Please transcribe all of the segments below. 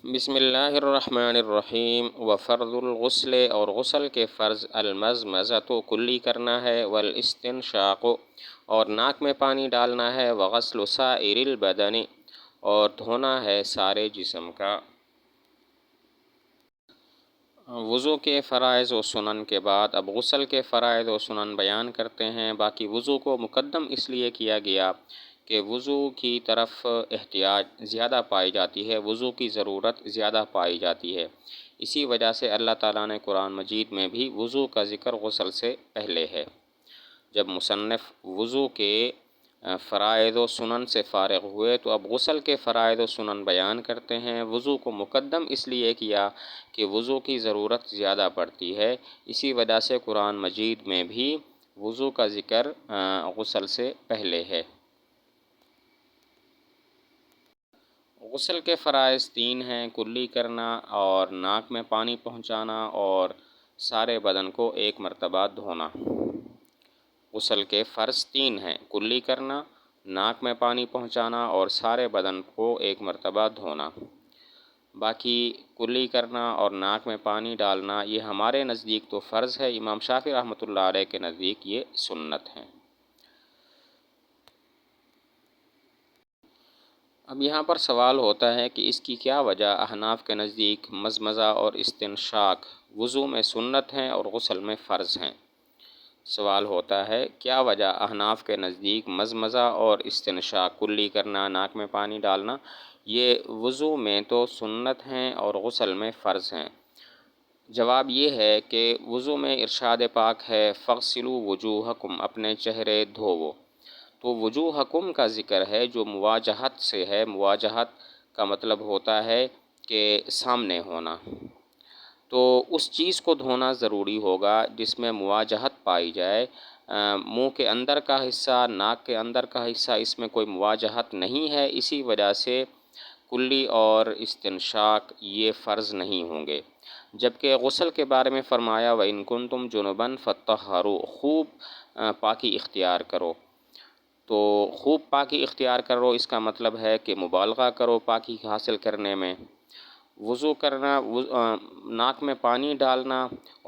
بسم اللہ الرحمن الرحیم وفرض الغسل، اور غسل کے فرض المزمزۃ کلی کرنا ہے، والاستنشاق اور ناک میں پانی ڈالنا ہے، وغسل سائر البدن اور دھونا ہے سارے جسم کا۔ وضو کے فرائض و سنن کے بعد اب غسل کے فرائض و سنن بیان کرتے ہیں۔ باقی وضو کو مقدم اس لیے کیا گیا کہ وضو کی طرف احتیاج زیادہ پائی جاتی ہے، وضو کی ضرورت زیادہ پائی جاتی ہے۔ اسی وجہ سے اللہ تعالیٰ نے قرآن مجید میں بھی وضو کا ذکر غسل سے پہلے ہے۔ جب مصنف وضو کے فرائض و سنن سے فارغ ہوئے تو اب غسل کے فرائض و سنن بیان کرتے ہیں۔ وضو کو مقدم اس لیے کیا کہ وضو کی ضرورت زیادہ پڑتی ہے، اسی وجہ سے قرآن مجید میں بھی وضو کا ذکر غسل سے پہلے ہے۔ غسل کے فرائض 3 ہیں: کلی کرنا اور ناک میں پانی پہنچانا اور سارے بدن کو ایک مرتبہ دھونا۔ غسل کے فرض 3 ہیں: کلی کرنا، ناک میں پانی پہنچانا اور سارے بدن کو ایک مرتبہ دھونا۔ باقی کلی کرنا اور ناک میں پانی ڈالنا یہ ہمارے نزدیک تو فرض ہے، امام شافعی رحمۃ اللہ علیہ کے نزدیک یہ سنت ہے۔ اب یہاں پر سوال ہوتا ہے کہ اس کی کیا وجہ احناف کے نزدیک مزمزہ اور استنشاق وضو میں سنت ہیں اور غسل میں فرض ہیں؟ سوال ہوتا ہے کیا وجہ احناف کے نزدیک مزمزہ اور استنشاق کلی کرنا، ناک میں پانی ڈالنا یہ وضو میں تو سنت ہیں اور غسل میں فرض ہیں؟ جواب یہ ہے کہ وضو میں ارشاد پاک ہے فَاغْسِلُوا وُجُوهَكُمْ، اپنے چہرے دھوو، تو وجوہکم کا ذکر ہے جو مواجہت سے ہے۔ مواجہت کا مطلب ہوتا ہے کہ سامنے ہونا، تو اس چیز کو دھونا ضروری ہوگا جس میں مواجہت پائی جائے۔ منہ کے اندر کا حصہ، ناک کے اندر کا حصہ، اس میں کوئی مواجہت نہیں ہے، اسی وجہ سے کلی اور استنشاق یہ فرض نہیں ہوں گے۔ جبکہ غسل کے بارے میں فرمایا وَإِن كُنتُمْ جُنُبًا فَاطَّهَّرُوا، خوب پاکی اختیار کرو، تو خوب پاکی اختیار کرو اس کا مطلب ہے کہ مبالغہ کرو پاکی حاصل کرنے میں۔ وضو کرنا، ناک میں پانی ڈالنا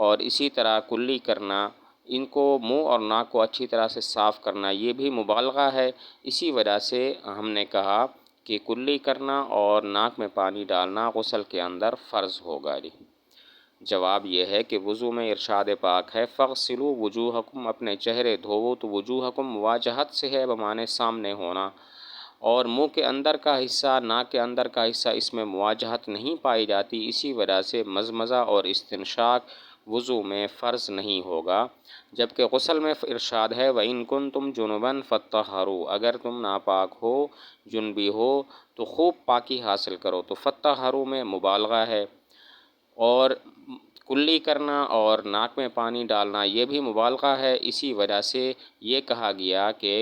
اور اسی طرح کلی کرنا، ان کو منہ اور ناک کو اچھی طرح سے صاف کرنا یہ بھی مبالغہ ہے، اسی وجہ سے ہم نے کہا کہ کلی کرنا اور ناک میں پانی ڈالنا غسل کے اندر فرض ہوگا۔ جواب یہ ہے کہ وضو میں ارشاد پاک ہے فَاغْسِلُوا وُجُوهَكُمْ، اپنے چہرے دھوو، تو وجوہکم مواجہت سے ہے بمعنی سامنے ہونا، اور منہ کے اندر کا حصہ، ناک کے اندر کا حصہ اس میں مواجہت نہیں پائی جاتی، اسی وجہ سے مزمزہ اور استنشاق وضو میں فرض نہیں ہوگا۔ جبکہ غسل میں ارشاد ہے وَإِن كُنتُمْ جُنُبًا فَاطَّهَّرُوا، اگر تم ناپاک ہو، جنبی ہو تو خوب پاکی حاصل کرو، تو فَاطَّهَّرُوا میں مبالغہ ہے، اور کلی کرنا اور ناک میں پانی ڈالنا یہ بھی مبالغہ ہے، اسی وجہ سے یہ کہا گیا کہ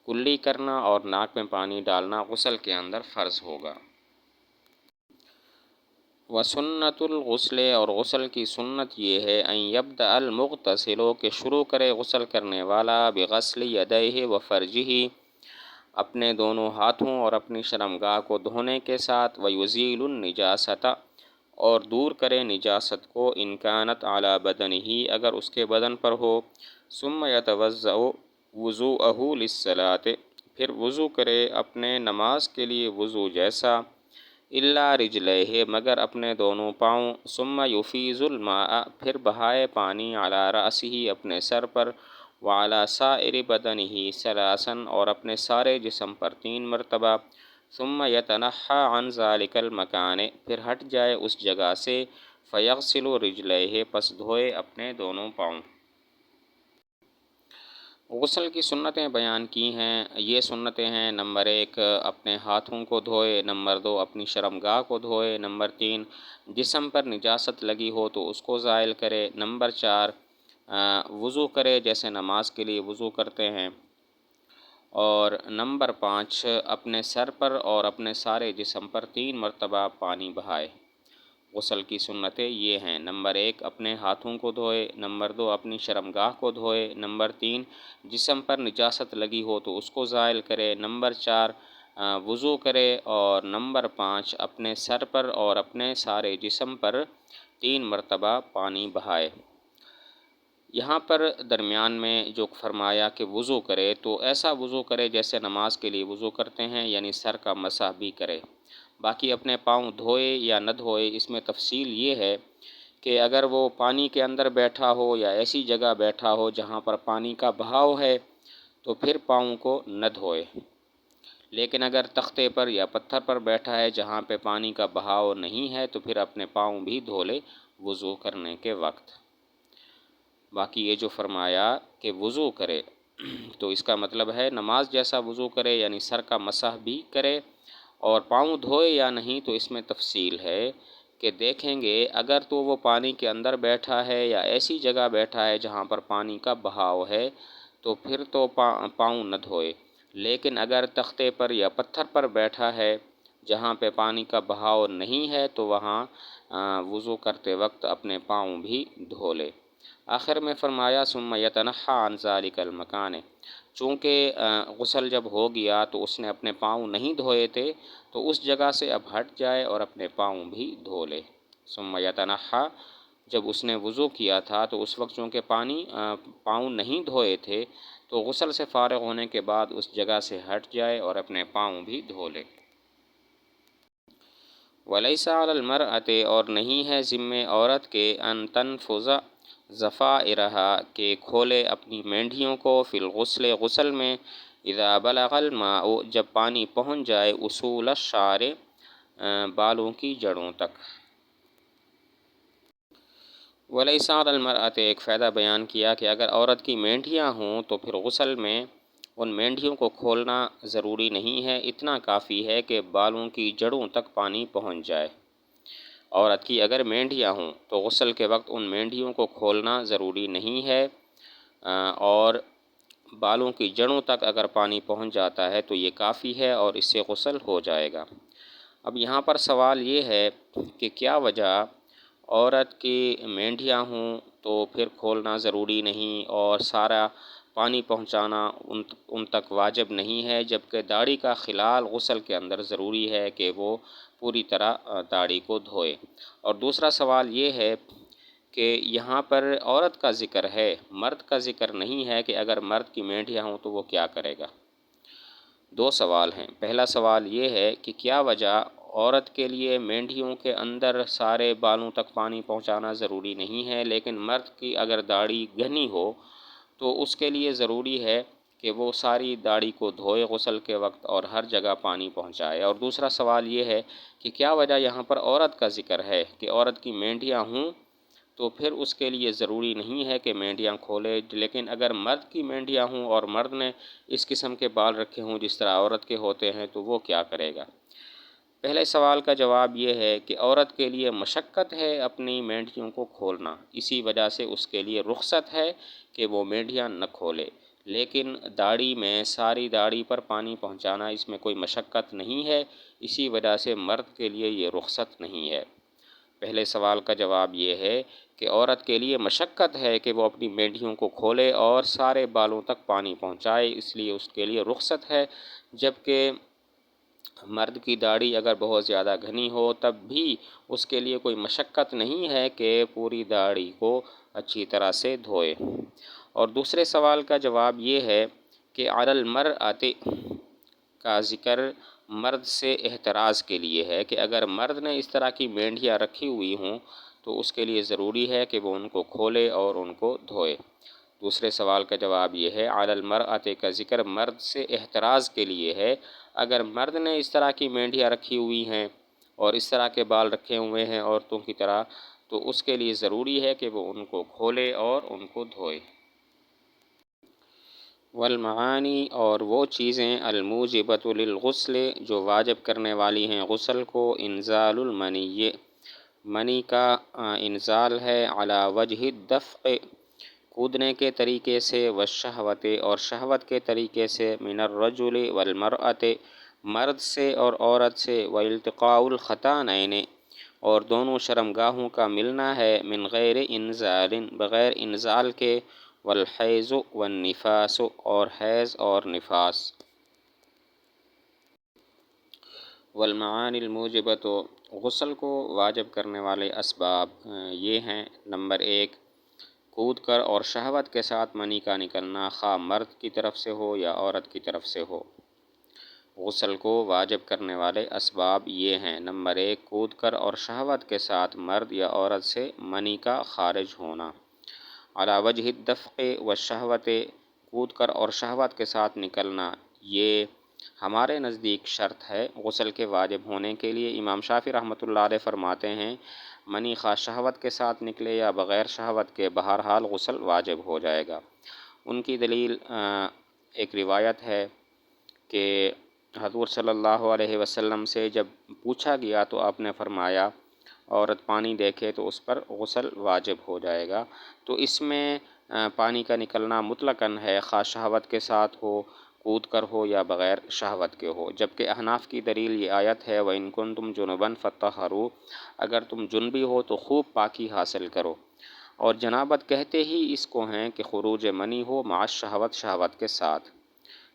کلی کرنا اور ناک میں پانی ڈالنا غسل کے اندر فرض ہوگا۔ وَسُنَّةُ الْغُسْلِ، اور غسل کی سنت یہ ہے أَن يَبْدَأَ الْمُغْتَسِلُ، کہ شروع کرے غسل کرنے والا بِغَسْلِ يَدَيْهِ وَفَرْجِهِ، اپنے دونوں ہاتھوں اور اپنی شرمگاہ کو دھونے کے ساتھ، وَيُزِيلُ النِّجَاسَةَ، اور دور کرے نجاست کو، إِن كَانَتْ عَلَى بَدَنِهِ، اگر اس کے بدن پر ہو، ثُمَّ يَتَوَضَّأُ وُضُوءَهُ لِلصَّلَاةِ، پھر وضو کرے اپنے نماز کے لیے وضو جیسا، إِلَّا رِجْلَيْهِ، مگر اپنے دونوں پاؤں، ثُمَّ يُفِيضُ الْمَاءَ، پھر بہائے پانی، عَلَى رَأْسِهِ، اپنے سر پر، وَعَلَى سَائِرِ بَدَنِهِ ثَلَاثًا، اور اپنے سارے جسم پر 3 مرتبہ، ثُمَّ يَتَنَحَّى عَنْ ذَلِكَ الْمَكَانِ، پھر ہٹ جائے اس جگہ سے، فَيَغْسِلُ رِجْلَيْهِ، پس دھوئے اپنے دونوں پاؤں۔ غسل کی سنتیں بیان کی ہیں، یہ سنتیں ہیں: نمبر 1 اپنے ہاتھوں کو دھوئے، نمبر 2 اپنی شرمگاہ کو دھوئے، نمبر 3 جسم پر نجاست لگی ہو تو اس کو زائل کرے، نمبر 4 وضو کرے جیسے نماز کے لیے وضو کرتے ہیں، اور نمبر 5 اپنے سر پر اور اپنے سارے جسم پر 3 مرتبہ پانی بہائے۔ غسل کی سنتیں یہ ہیں: نمبر 1 اپنے ہاتھوں کو دھوئے، نمبر 2 اپنی شرمگاہ کو دھوئے، نمبر 3 جسم پر نجاست لگی ہو تو اس کو زائل کرے، نمبر 4 وضو کرے، اور نمبر 5 اپنے سر پر اور اپنے سارے جسم پر 3 مرتبہ پانی بہائے۔ یہاں پر درمیان میں جو فرمایا کہ وضو کرے، تو ایسا وضو کرے جیسے نماز کے لیے وضو کرتے ہیں، یعنی سر کا مسح بھی کرے۔ باقی اپنے پاؤں دھوئے یا نہ دھوئے، اس میں تفصیل یہ ہے کہ اگر وہ پانی کے اندر بیٹھا ہو یا ایسی جگہ بیٹھا ہو جہاں پر پانی کا بہاؤ ہے تو پھر پاؤں کو نہ دھوئے، لیکن اگر تختے پر یا پتھر پر بیٹھا ہے جہاں پہ پانی کا بہاؤ نہیں ہے تو پھر اپنے پاؤں بھی دھو لے وضو کرنے کے وقت۔ باقی یہ جو فرمایا کہ وضو کرے، تو اس کا مطلب ہے نماز جیسا وضو کرے، یعنی سر کا مسح بھی کرے، اور پاؤں دھوئے یا نہیں تو اس میں تفصیل ہے کہ دیکھیں گے اگر تو وہ پانی کے اندر بیٹھا ہے یا ایسی جگہ بیٹھا ہے جہاں پر پانی کا بہاؤ ہے تو پھر تو پاؤں نہ دھوئے، لیکن اگر تختے پر یا پتھر پر بیٹھا ہے جہاں پہ پانی کا بہاؤ نہیں ہے تو وہاں وضو کرتے وقت اپنے پاؤں بھی دھو لے۔ آخر میں فرمایا ثم یتنحی عن ذلک المکان، چونکہ غسل جب ہو گیا تو اس نے اپنے پاؤں نہیں دھوئے تھے تو اس جگہ سے اب ہٹ جائے اور اپنے پاؤں بھی دھو لے۔ ثم یتنحی، جب اس نے وضو کیا تھا تو اس وقت چونکہ پاؤں نہیں دھوئے تھے تو غسل سے فارغ ہونے کے بعد اس جگہ سے ہٹ جائے اور اپنے پاؤں بھی دھو لے۔ وَلَيْسَ عَلَى الْمَرْأَةِ، اور نہیں ہے ذمہ عورت کے ان تنفذ ضفائرها، کہ کھولے اپنی مینڈھیوں کو فی الغسل، غسل میں، اذا بلغ الماء، جب پانی پہنچ جائے اصول الشعر، بالوں کی جڑوں تک۔ وَلَيْسَ عَلَى الْمَرْأَةِ، ایک فائدہ بیان کیا کہ اگر عورت کی مینڈھیاں ہوں تو پھر غسل میں ان مینڈھیوں کو کھولنا ضروری نہیں ہے، اتنا کافی ہے کہ بالوں کی جڑوں تک پانی پہنچ جائے۔ عورت کی اگر مینڈھیاں ہوں تو غسل کے وقت ان مینڈھیوں کو کھولنا ضروری نہیں ہے، اور بالوں کی جڑوں تک اگر پانی پہنچ جاتا ہے تو یہ کافی ہے اور اس سے غسل ہو جائے گا۔ اب یہاں پر سوال یہ ہے کہ کیا وجہ عورت کی مینڈھیاں ہوں تو پھر کھولنا ضروری نہیں اور سارا پانی پہنچانا ان تک واجب نہیں ہے، جبکہ داڑھی کا خلال غسل کے اندر ضروری ہے کہ وہ پوری طرح داڑھی کو دھوئے۔ اور دوسرا سوال یہ ہے کہ یہاں پر عورت کا ذکر ہے، مرد کا ذکر نہیں ہے کہ اگر مرد کی مینڈھیاں ہوں تو وہ کیا کرے گا۔ دو سوال ہیں۔ پہلا سوال یہ ہے کہ کیا وجہ عورت کے لیے مینڈھیوں کے اندر سارے بالوں تک پانی پہنچانا ضروری نہیں ہے، لیکن مرد کی اگر داڑھی گھنی ہو تو اس کے لیے ضروری ہے کہ وہ ساری داڑھی کو دھوئے غسل کے وقت اور ہر جگہ پانی پہنچائے۔ اور دوسرا سوال یہ ہے کہ کیا وجہ یہاں پر عورت کا ذکر ہے کہ عورت کی مینڈھیاں ہوں تو پھر اس کے لیے ضروری نہیں ہے کہ مینڈھیاں کھولے، لیکن اگر مرد کی مینڈھیاں ہوں اور مرد نے اس قسم کے بال رکھے ہوں جس طرح عورت کے ہوتے ہیں تو وہ کیا کرے گا۔ پہلے سوال کا جواب یہ ہے کہ عورت کے لیے مشقت ہے اپنی مینڈھیوں کو کھولنا، اسی وجہ سے اس کے لیے رخصت ہے کہ وہ مینڈھیاں نہ کھولے، لیکن داڑھی میں ساری داڑھی پر پانی پہنچانا اس میں کوئی مشقت نہیں ہے، اسی وجہ سے مرد کے لیے یہ رخصت نہیں ہے۔ پہلے سوال کا جواب یہ ہے کہ عورت کے لیے مشقت ہے کہ وہ اپنی مینڈھیوں کو کھولے اور سارے بالوں تک پانی پہنچائے، اس لیے اس کے لیے رخصت ہے، جبکہ مرد کی داڑھی اگر بہت زیادہ گھنی ہو تب بھی اس کے لیے کوئی مشقت نہیں ہے کہ پوری داڑھی کو اچھی طرح سے دھوئے۔ اور دوسرے سوال کا جواب یہ ہے کہ علی المرأۃ کا ذکر مرد سے احتراز کے لیے ہے کہ اگر مرد نے اس طرح کی مینڈھیاں رکھی ہوئی ہوں تو اس کے لیے ضروری ہے کہ وہ ان کو کھولے اور ان کو دھوئے۔ دوسرے سوال کا جواب یہ ہے علی المرأۃ کا ذکر مرد سے احتراز کے لیے ہے، اگر مرد نے اس طرح کی مینڈھیاں رکھی ہوئی ہیں اور اس طرح کے بال رکھے ہوئے ہیں عورتوں کی طرح تو اس کے لیے ضروری ہے کہ وہ ان کو کھولے اور ان کو دھوئے۔ والمعانی، اور وہ چیزیں الموجبۃ للغسل جو واجب کرنے والی ہیں غسل کو، انزال المنی، منی کا انزال ہے، علی وجہ الدفق، کودنے کے طریقے سے، والشہوۃ، اور شہوت کے طریقے سے، من الرجل والمرأۃ، مرد سے اور عورت سے، والتقاء الختانین، اور دونوں شرمگاہوں کا ملنا ہے، من غیر انزال، بغیر انزال کے، والحیض والنفاس، اور حیض اور نفاس۔ والمعانی الموجبۃ، غسل کو واجب کرنے والے اسباب یہ ہیں: نمبر 1، کود کر اور شہوت کے ساتھ منی کا نکلنا، خواہ مرد کی طرف سے ہو یا عورت کی طرف سے ہو۔ غسل کو واجب کرنے والے اسباب یہ ہیں: نمبر 1، کود کر اور شہوت کے ساتھ مرد یا عورت سے منی کا خارج ہونا۔ علی وجہ الدفق والشہوت، کود کر اور شہوت کے ساتھ نکلنا یہ ہمارے نزدیک شرط ہے غسل کے واجب ہونے کے لیے۔ امام شافعی رحمۃ اللہ علیہ فرماتے ہیں منی خواہ شہوت کے ساتھ نکلے یا بغیر شہوت کے بہرحال غسل واجب ہو جائے گا۔ ان کی دلیل ایک روایت ہے کہ حضور صلی اللہ علیہ وسلم سے جب پوچھا گیا تو آپ نے فرمایا عورت پانی دیکھے تو اس پر غسل واجب ہو جائے گا۔ تو اس میں پانی کا نکلنا مطلقاً ہے، خواہ شہوت کے ساتھ ہو، کود کر ہو یا بغیر شہوت کے ہو۔ جبکہ احناف کی دلیل یہ آیت ہے وَإِن كُنتُمْ جُنُبًا فَطَّهَّرُوا، اگر تم جنبی ہو تو خوب پاکی حاصل کرو۔ اور جنابت کہتے ہی اس کو ہیں کہ خروج منی ہو مع الشہوت، شہوت کے ساتھ،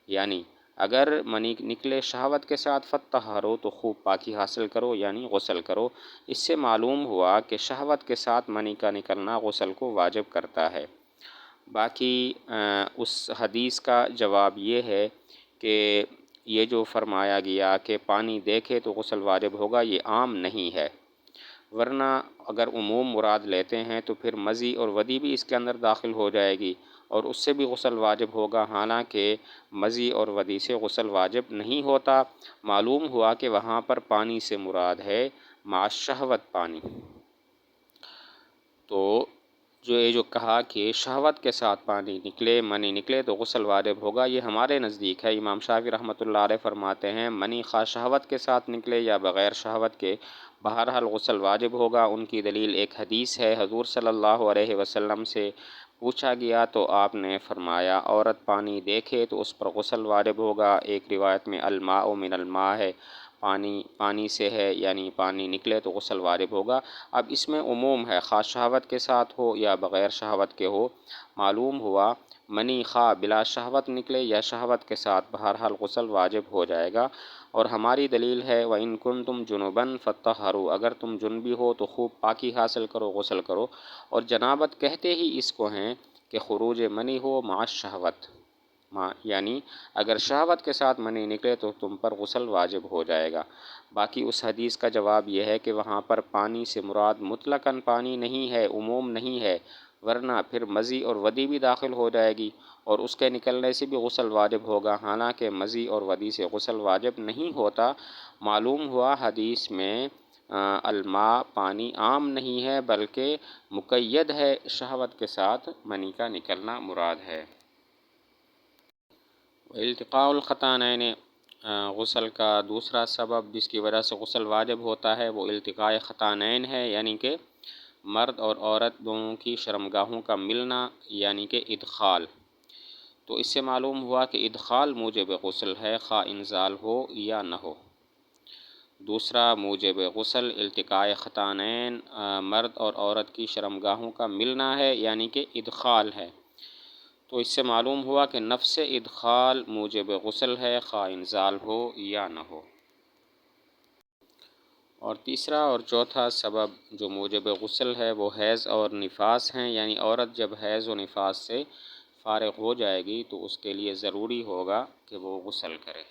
یعنی اگر منی نکلے شہوت کے ساتھ فَطَّهَّرُوا تو خوب پاکی حاصل کرو، یعنی غسل کرو۔ اس سے معلوم ہوا کہ شہوت کے ساتھ منی کا نکلنا غسل کو واجب کرتا ہے۔ باقی اس حدیث کا جواب یہ ہے کہ یہ جو فرمایا گیا کہ پانی دیکھے تو غسل واجب ہوگا، یہ عام نہیں ہے، ورنہ اگر عموم مراد لیتے ہیں تو پھر مزی اور ودی بھی اس کے اندر داخل ہو جائے گی اور اس سے بھی غسل واجب ہوگا، حالانکہ مزی اور ودی سے غسل واجب نہیں ہوتا۔ معلوم ہوا کہ وہاں پر پانی سے مراد ہے مع الشہوت پانی۔ تو یہ جو کہا کہ شہوت کے ساتھ پانی نکلے، منی نکلے تو غسل واجب ہوگا، یہ ہمارے نزدیک ہے۔ امام شافعی رحمۃ اللہ علیہ فرماتے ہیں منی خواہ شہوت کے ساتھ نکلے یا بغیر شہوت کے بہرحال غسل واجب ہوگا۔ ان کی دلیل ایک حدیث ہے، حضور صلی اللہ علیہ وسلم سے پوچھا گیا تو آپ نے فرمایا عورت پانی دیکھے تو اس پر غسل واجب ہوگا۔ ایک روایت میں الماء من الماء ہے، پانی سے ہے، یعنی پانی نکلے تو غسل واجب ہوگا۔ اب اس میں عموم ہے، خواہ شہوت کے ساتھ ہو یا بغیر شہوت کے ہو۔ معلوم ہوا منی خواہ بلا شہوت نکلے یا شہوت کے ساتھ بہرحال غسل واجب ہو جائے گا۔ اور ہماری دلیل ہے وَإِن كُنتُمْ جُنُبًا فَطَّهَّرُوا، اگر تم جنبی ہو تو خوب پاکی حاصل کرو، غسل کرو۔ اور جنابت کہتے ہی اس کو ہیں کہ خروج منی ہو مع الشہوت، یعنی اگر شہوت کے ساتھ منی نکلے تو تم پر غسل واجب ہو جائے گا۔ باقی اس حدیث کا جواب یہ ہے کہ وہاں پر پانی سے مراد مطلقاً پانی نہیں ہے، عموم نہیں ہے، ورنہ پھر مزی اور ودی بھی داخل ہو جائے گی اور اس کے نکلنے سے بھی غسل واجب ہوگا، حالانکہ مزی اور ودی سے غسل واجب نہیں ہوتا۔ معلوم ہوا حدیث میں الماء پانی عام نہیں ہے بلکہ مقید ہے، شہوت کے ساتھ منی کا نکلنا مراد ہے۔ التقاء الختانین، غسل کا دوسرا سبب جس کی وجہ سے غسل واجب ہوتا ہے وہ التقاء ختانین ہے، یعنی کہ مرد اور عورت دونوں کی شرمگاہوں کا ملنا، یعنی کہ ادخال۔ تو اس سے معلوم ہوا کہ ادخال موجب غسل ہے، خواہ انزال ہو یا نہ ہو۔ دوسرا موجب غسل التقاء ختانین، مرد اور عورت کی شرمگاہوں کا ملنا ہے، یعنی کہ ادخال ہے۔ تو اس سے معلوم ہوا کہ نفس ادخال موجب غسل ہے، خواہ انزال ہو یا نہ ہو۔ اور تیسرا اور چوتھا سبب جو موجب غسل ہے وہ حیض اور نفاس ہیں، یعنی عورت جب حیض و نفاس سے فارغ ہو جائے گی تو اس کے لیے ضروری ہوگا کہ وہ غسل کرے۔